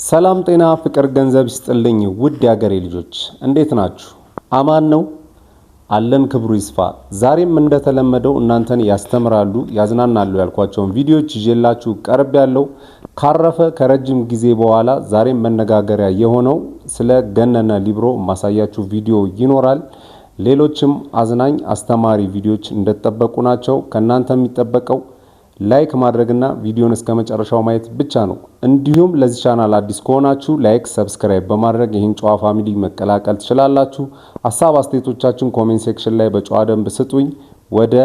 ሰላም ጤና ፍቅር ገንዘብ ይስጥልኝ ውድ ያገሬ ልጆች እንዴት ናችሁ? አማን ነው አለን ክብሩ ይስፋ። ዛሬም እንደተለመደው እናንተን ያስተምራሉ ያዝናናሉ ያልኳቸውን ቪዲዮዎች ይዤላችሁ ቀርብ ያለው ካረፈ ከረጅም ጊዜ በኋላ ዛሬም መነጋገሪያ የሆነው ስለ ገነነ ሊብሮ ማሳያችሁ ቪዲዮ ይኖራል። ሌሎችም አዝናኝ አስተማሪ ቪዲዮዎች እንደተጠበቁ ናቸው። ከናንተ የሚጠበቀው ላይክ ማድረግና ቪዲዮን እስከ መጨረሻው ማየት ብቻ ነው። እንዲሁም ለዚህ ቻናል አዲስ ከሆናችሁ ላይክ ሰብስክራይብ በማድረግ ይህን ጨዋ ፋሚሊ መቀላቀል ትችላላችሁ። ሐሳብ አስተያየቶቻችሁን ኮሜንት ሴክሽን ላይ በጨዋ ደንብ ስጡኝ። ወደ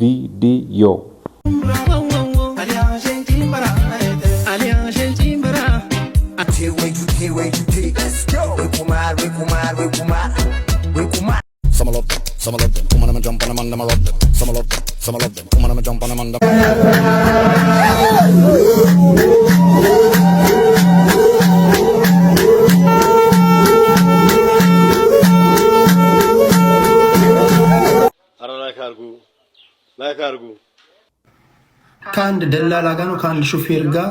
ቪዲዮ Some of them, come on and jump on them and them rock them. Some of them, come on and jump on them and them. like argu. ከአንድ ደላላ ጋር ነው ከአንድ ሹፌር ጋር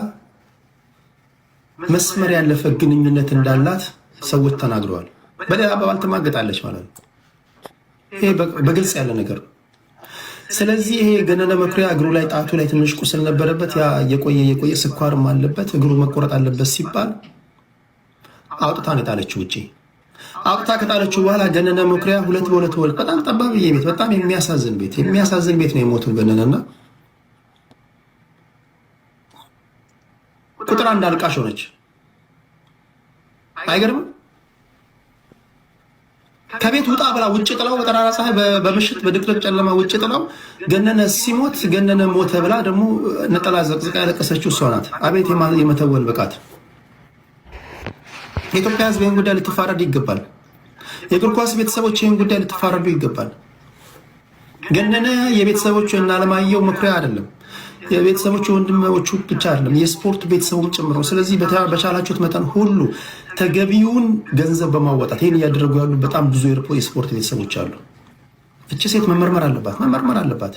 መስመር ያለፈ ግንኙነት እንዳላት ሰዎች ተናግረዋል። በሌላ አባባል ተማገጣለች ማለት ነው። ይሄ በግልጽ ያለ ነገር ነው። ስለዚህ ይሄ ገነነ መኩሪያ እግሩ ላይ ጣቱ ላይ ትንሽ ቁስል ነበረበት። ያ የቆየ ስኳርም አለበት እግሩ መቆረጥ አለበት ሲባል አውጥታ ነው የጣለችው ውጪ። አውጥታ ከጣለችው በኋላ ገነነ መኩሪያ ሁለት በሁለት ወል በጣም ጠባብ ቤት በጣም የሚያሳዝን ቤት ነው የሞተው ገነነና ቁጥር አንድ አልቃሽ ሆነች። አይገርምም? ከቤት ውጣ ብላ ውጭ ጥላው በጠራራ ፀሐይ በምሽት በድቅድቅ ጨለማ ውጭ ጥላው ገነነ ሲሞት ገነነ ሞተ ብላ ደግሞ ነጠላ ዘቅዝቃ ያለቀሰችው እሷ ናት። አቤት የመተወን ብቃት! የኢትዮጵያ ሕዝብ ይህን ጉዳይ ልትፋረዱ ይገባል። የእግር ኳስ ቤተሰቦች ይህን ጉዳይ ልትፋረዱ ይገባል። ገነነ የቤተሰቦቹ እና አለማየሁ መኩሪያ አይደለም፣ የቤተሰቦቹ ወንድሞቹ ብቻ አይደለም፣ የስፖርት ቤተሰቡም ጨምሮ። ስለዚህ በቻላችሁት መጠን ሁሉ ተገቢውን ገንዘብ በማዋጣት ይህን እያደረጉ ያሉ በጣም ብዙ የስፖርት ቤተሰቦች አሉ። እቺ ሴት መመርመር አለባት።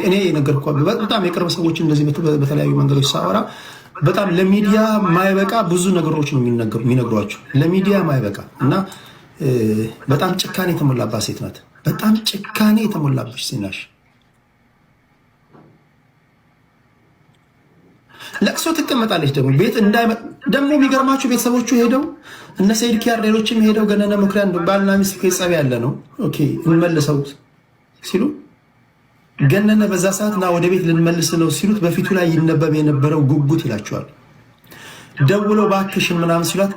እኔ ነገርኳችሁ። በጣም የቅርብ ሰዎች እንደዚህ በተለያዩ መንገዶች ሳወራ በጣም ለሚዲያ ማይበቃ ብዙ ነገሮች ነው የሚነግሯቸው። ለሚዲያ ማይበቃ እና በጣም ጭካኔ የተሞላባት ሴት ናት። በጣም ጭካኔ የተሞላብሽ ሲናሽ ለቅሶ ትቀመጣለች። ደግሞ ቤት እንዳይመጣ ደግሞ የሚገርማችሁ ቤተሰቦቹ ሄደው እነ ሰይድ ኪያር ሌሎችም ሄደው ገነነ መኩሪያ ባልና ሚስት ከጸብ ያለ ነው ኦኬ እንመልሰው ሲሉ ገነነ በዛ ሰዓት ና ወደ ቤት ልንመልስ ነው ሲሉት በፊቱ ላይ ይነበብ የነበረው ጉጉት ይላቸዋል። ደውለው ባክሽን ምናምን ሲሏት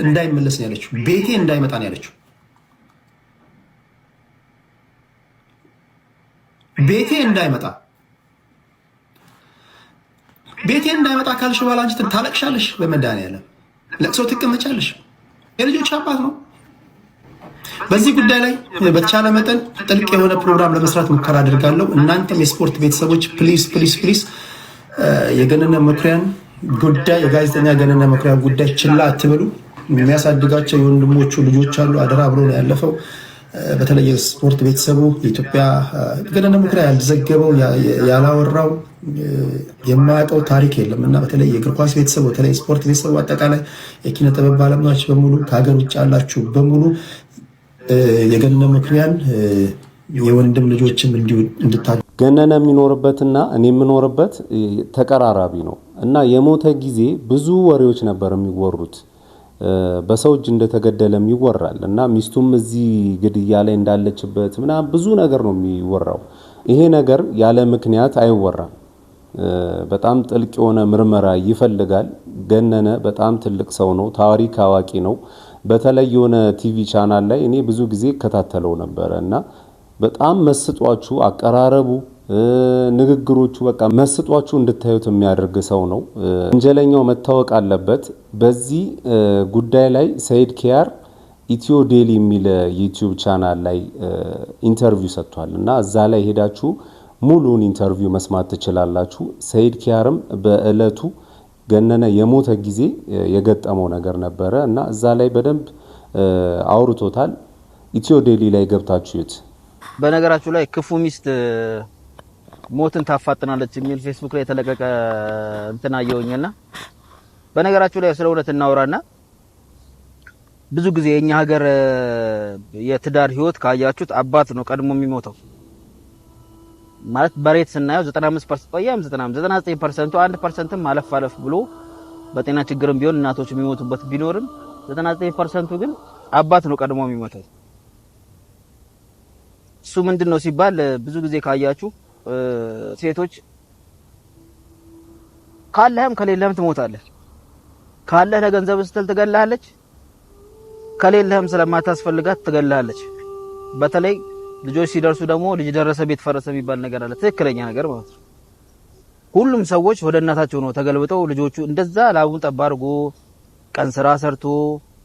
እንዳይመለስ ነው ያለችው። ቤቴ እንዳይመጣ ነው ያለችው። ቤቴ እንዳይመጣ ካልሽ በኋላ አንቺ ታለቅሻለሽ። በመድኃኒዓለም ለቅሶ ትቀመጫለሽ። የልጆች አባት ነው። በዚህ ጉዳይ ላይ በተቻለ መጠን ጥልቅ የሆነ ፕሮግራም ለመስራት ሙከራ አድርጋለሁ። እናንተም የስፖርት ቤተሰቦች ፕሊዝ የገነነ መኩሪያን ጉዳይ የጋዜጠኛ ገነነ መኩሪያ ጉዳይ ችላ አትበሉ። የሚያሳድጋቸው የወንድሞቹ ልጆች አሉ። አደራ ብሎ ነው ያለፈው። በተለይ የስፖርት ቤተሰቡ የኢትዮጵያ ገነነ መኩሪያ ያልዘገበው ያላወራው የማያውቀው ታሪክ የለም እና በተለይ የእግር ኳስ ቤተሰቡ በተለይ ስፖርት ቤተሰቡ አጠቃላይ የኪነ ጥበብ ባለሙያዎች በሙሉ ከሀገር ውጭ ያላችሁ በሙሉ የገነነ መኩሪያን የወንድም ልጆችም እንድታ ገነነ የሚኖርበትና እኔ የምኖርበት ተቀራራቢ ነው እና የሞተ ጊዜ ብዙ ወሬዎች ነበር የሚወሩት። በሰው እጅ እንደተገደለም ይወራል እና ሚስቱም እዚህ ግድያ ላይ እንዳለችበት ምናምን ብዙ ነገር ነው የሚወራው። ይሄ ነገር ያለ ምክንያት አይወራም። በጣም ጥልቅ የሆነ ምርመራ ይፈልጋል። ገነነ በጣም ትልቅ ሰው ነው፣ ታሪክ አዋቂ ነው። በተለይ የሆነ ቲቪ ቻናል ላይ እኔ ብዙ ጊዜ ከታተለው ነበር እና በጣም መስጧችሁ አቀራረቡ ንግግሮቹ በቃ መስጧችሁ እንድታዩት የሚያደርግ ሰው ነው። ወንጀለኛው መታወቅ አለበት። በዚህ ጉዳይ ላይ ሰይድ ኪያር ኢትዮ ዴሊ የሚል ዩቲዩብ ቻናል ላይ ኢንተርቪው ሰጥቷል እና እዛ ላይ ሄዳችሁ ሙሉን ኢንተርቪው መስማት ትችላላችሁ። ሰይድ ኪያርም በእለቱ ገነነ የሞተ ጊዜ የገጠመው ነገር ነበረ እና እዛ ላይ በደንብ አውርቶታል። ኢትዮ ዴሊ ላይ ገብታችሁት በነገራችሁ ላይ ክፉ ሚስት ሞትን ታፋጥናለች የሚል ፌስቡክ ላይ የተለቀቀ እንትን አየሁኝና በነገራችሁ ላይ ስለ እውነት እናወራና ብዙ ጊዜ የኛ ሀገር የትዳር ህይወት ካያችሁት አባት ነው ቀድሞ የሚሞተው ማለት በሬት ስናየው 95% ወይም 99% 1%ም አለፍ ብሎ በጤና ችግርም ቢሆን እናቶች የሚሞቱበት ቢኖርም 99% ግን አባት ነው ቀድሞ የሚሞተው። እሱ ምንድነው ሲባል ብዙ ጊዜ ካያችሁ ሴቶች ካለህም ከሌለህም ትሞታለህ። ካለህ ለገንዘብ ስትል ትገላለች፣ ከሌለህም ስለማታስፈልጋት ትገላለች። በተለይ ልጆች ሲደርሱ ደግሞ ልጅ ደረሰ ቤት ፈረሰ የሚባል ነገር አለ። ትክክለኛ ነገር ማለት ነው። ሁሉም ሰዎች ወደ እናታቸው ነው ተገልብጠው ልጆቹ እንደዛ ላቡን ጠብ አድርጎ ቀን ስራ ሰርቶ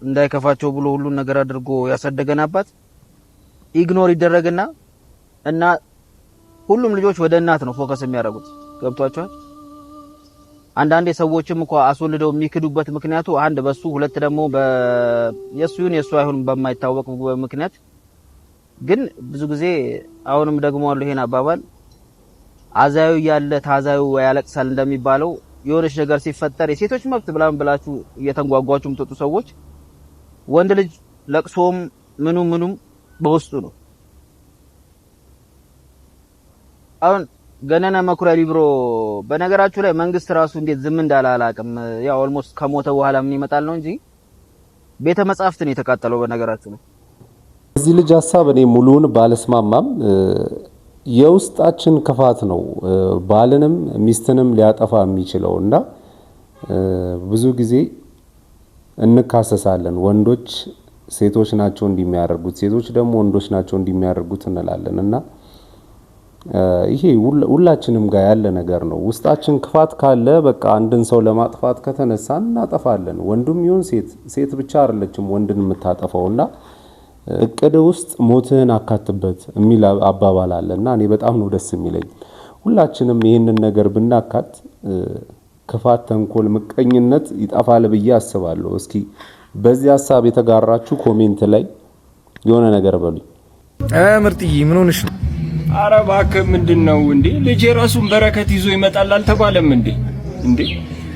እንዳይከፋቸው ብሎ ሁሉን ነገር አድርጎ ያሳደገን አባት ኢግኖር ይደረግና እና ሁሉም ልጆች ወደ እናት ነው ፎከስ የሚያደርጉት። ገብቷቸዋል። አንዳንዴ ሰዎችም እንኳን አስወልደው የሚክዱበት ምክንያቱ አንድ በሱ ሁለት ደግሞ የሱን የሱ አይሆንም በማይታወቅ ምክንያት ግን ብዙ ጊዜ አሁንም ደግሞ አሉ ይሄን አባባል አዛዩ ያለ ታዛዩ ያለቅሳል እንደሚባለው የሆነች ነገር ሲፈጠር የሴቶች መብት ብላችሁ እየተንጓጓችሁ የምትወጡ ሰዎች ወንድ ልጅ ለቅሶም ምኑም በውስጡ ነው። አሁን ገነነ መኩሪያ ሊብሮ በነገራችሁ ላይ መንግስት ራሱ እንዴት ዝም እንዳለ አላቅም። ያው ኦልሞስት ከሞተ በኋላ ምን ይመጣል ነው እንጂ ቤተ መጻሕፍትን የተቃጠለው በነገራችሁ ነው። እዚህ ልጅ ሐሳብ እኔ ሙሉውን ባለስማማም የውስጣችን ክፋት ነው ባልንም ሚስትንም ሊያጠፋ የሚችለውና ብዙ ጊዜ እንካሰሳለን። ወንዶች ሴቶች ናቸው እንደሚያደርጉት፣ ሴቶች ደግሞ ወንዶች ናቸው እንደሚያደርጉት እንላለንና ይሄ ሁላችንም ጋር ያለ ነገር ነው። ውስጣችን ክፋት ካለ በቃ አንድን ሰው ለማጥፋት ከተነሳን እናጠፋለን። ወንዱም ይሁን ሴት ብቻ አይደለችም ወንድን የምታጠፋውና እቅድ ውስጥ ሞትህን አካትበት የሚል አባባል አለና እኔ በጣም ነው ደስ የሚለኝ። ሁላችንም ይሄንን ነገር ብናካት ክፋት፣ ተንኮል፣ ምቀኝነት ይጠፋል ብዬ አስባለሁ። እስኪ በዚህ ሐሳብ የተጋራችሁ ኮሜንት ላይ የሆነ ነገር በሉኝ። ምርጥዬ ምን ሆነሽ ነው? ኧረ እባክህ ምንድነው እንዴ? ልጅ የራሱን በረከት ይዞ ይመጣል አልተባለም እንዴ?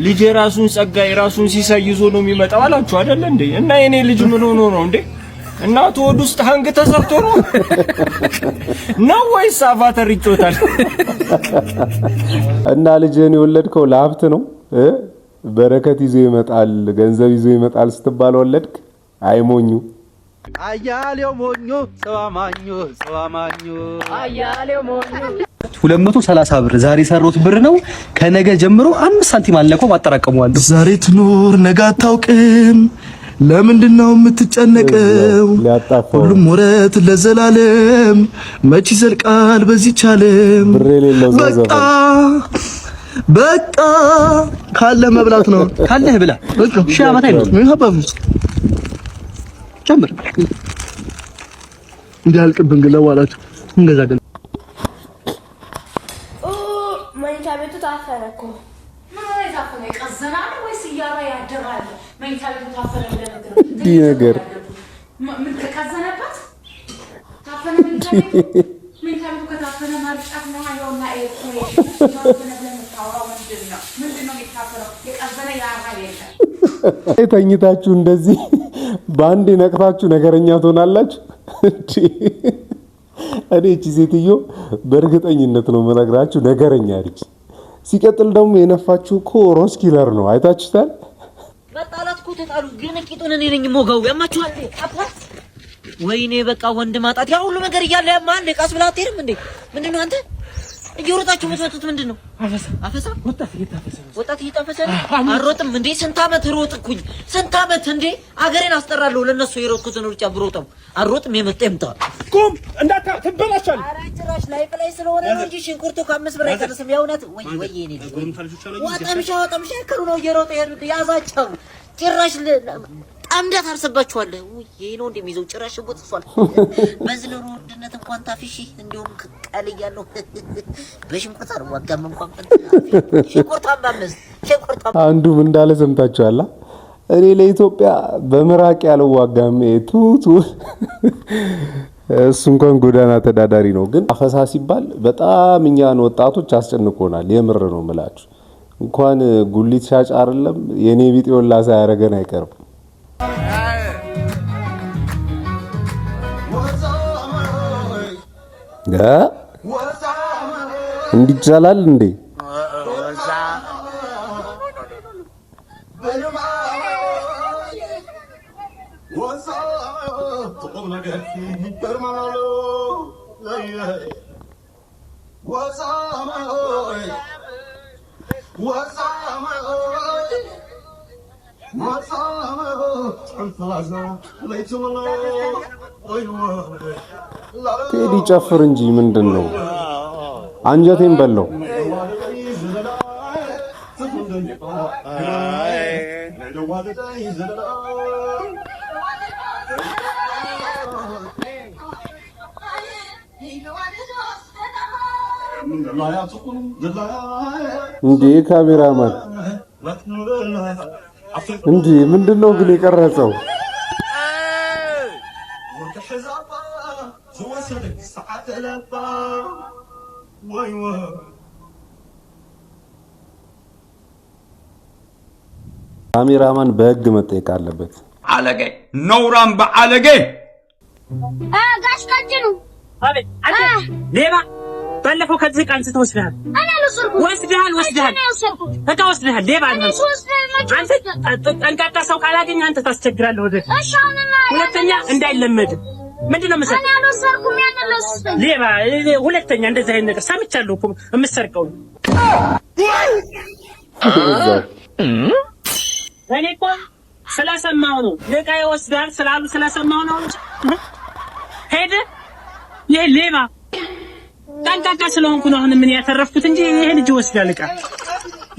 ልጅ የራሱን ጸጋ የራሱን ሲሳይ ይዞ ነው የሚመጣው አላችሁ አይደል እንዴ? እና የኔ ልጅ ምን ሆኖ ነው እንዴ? እናቱ ወድ ውስጥ ሀንግ ተሰርቶ ነው ወይስ አቫተር ይጮታል? እና ልጅህን የወለድከው ለሀብት ነው? በረከት ይዞ ይመጣል ገንዘብ ይዞ ይመጣል ስትባል ወለድክ? አይሞኙ አያሌው ሞኙ ሰዋማኙ አያሌው ሞኙ 230 ብር ዛሬ ሰሩት ብር ነው። ከነገ ጀምሮ 5 ሳንቲም አልነካም አጠራቀመዋለሁ። ዛሬ ትኖር ነገ አታውቅም። ለምንድነው የምትጨነቀው? ሁሉም ወረት ለዘላለም መች ይዘልቃል በዚህ ቻለም። በቃ ካለ መብላት ነው። ካለህ ብላ ሺህ ዓመት አይደለም ምን ሀባብ ጨምር እንዲያልቅብን ግለዋላችሁ እንገዛለን። መኝታ ቤቱ ታፈነ እኮ ምን ሆነ? ታፈነ ቀዘና ነው ወይስ እያራ ያደራል? መኝታ ቤቱ ታፈነ ለነገር ይሄ ነገር ምን ተቀዘነበት? ታፈነ መኝታ ቤቱ ከታፈነ ማርጫት ነው አይውና ምንድነው የሚታፈነው? የቀዘነ ያራ የለም። ተኝታችሁ እንደዚህ በአንድ ነቅታችሁ ነገረኛ ትሆናላችሁ። እኔ እቺ ሴትዮ በእርግጠኝነት ነው የምነግራችሁ ነገረኛ ነች። ሲቀጥል ደግሞ የነፋችሁ እኮ ሮዝ ኪለር ነው። አይታችሁታል። መጣላት እኮ ተጣሉ፣ ግን ቂጡን እኔ ነኝ ሞጋው። ያማችኋል አባት። ወይኔ በቃ ወንድ ማጣት ያ ሁሉ ነገር እያለ ያማል። ቃስ ብላ አትሄድም እንዴ? ምንድነው አንተ እየሮጣችሁ የምትመጡት ምንድነው? አፈሳ ወጣት እየታፈሰ አሮጥም እንዴ? ስንት ዓመት ሮጥኩኝ፣ ስንት ዓመት እንዴ? አገሬን አስጠራለሁ ለነሱ የሮጥኩትን ሩጫ ብሮጥም አሮጥም። የመጣ ይምጣ ቁም እንዳታ ትበላሻል። ኧረ ጭራሽ ላይ ስለሆነ ነው እንጂ ሽንኩርቱ ከ5 ብር አይቀንስም። ያውነት ወይ እኔ ወጣምሻ ከሩ ነው እየሮጠ ያዛቸው ጭራሽ አምዳት አርሰባችኋል። ይሄ ነው እንደሚይዘው ጭራሽ ቦጥሷል። በዚህ ነው ውድነት እንኳን ታፊሺ እንደውም ቀልያለሁ። በሽንኩርት አርዋጋም እንኳን ሽንኩርት አንዱም እንዳለ ሰምታችኋላ። እኔ ለኢትዮጵያ በምራቅ ያለው ዋጋም ቱቱ እሱ እንኳን ጎዳና ተዳዳሪ ነው። ግን አፈሳ ሲባል በጣም እኛን ወጣቶች አስጨንቆናል። የምር ነው ምላችሁ። እንኳን ጉሊት ሻጭ አይደለም የኔ ቢጤውን ላሳ ያረገን አይቀርም። እንዲቻላል እንዴ? ቴዲ ጨፍር እንጂ ምንድነው? አንጀቴን በለው። እንዴ ካሜራማን እንዴ ምንድነው ግን የቀረጸው? ካሜራማን በህግ መጠየቅ አለበት። አለጌ ነውራም በአለጌ ጋሽ ካጭኑ አቤት አንተ ሌባ ባለፈው ከዚህ ቃል ስትወስደሃል ወስደሃል በቃ ወስደሃል ሌባ አንተ ጠንቃቃ ሰው ካላገኝ አንተ ታስቸግራለህ ወደ ሁለተኛ እንዳይለመድ ምንድነው መሰለህ እኔ አልወሰድኩም ያንለስ ሌባ ሁለተኛ እንደዚህ አይነት ነገር ሰምቻለሁ እኮ የምትሰርቀው እኔ እኮ ስለሰማሁ ነው ለቃ ይወስዳል ስላሉ ስለሰማሁ ነው ሄደ ሌባ ጠንቃቃ ስለሆንኩ ነው አሁን ምን ያተረፍኩት እንጂ ይሄ ልጅ ወስዳል ዕቃ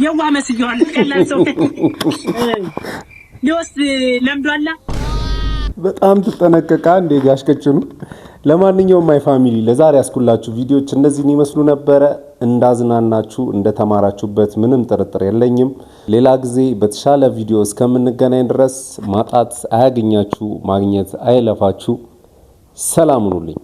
የዋ መስየዋል ቀላል ሰው ሊወስድ ለምዷላ በጣም ተጠነቀቃ እንደ ጋሽከችኑ። ለማንኛውም ማይ ፋሚሊ ለዛሬ ያስኩላችሁ ቪዲዮዎች እነዚህን ይመስሉ ነበረ። እንዳዝናናችሁ እንደተማራችሁበት ምንም ጥርጥር የለኝም። ሌላ ጊዜ በተሻለ ቪዲዮ እስከምንገናኝ ድረስ ማጣት አያገኛችሁ ማግኘት አይለፋችሁ። ሰላም ሁኑልኝ።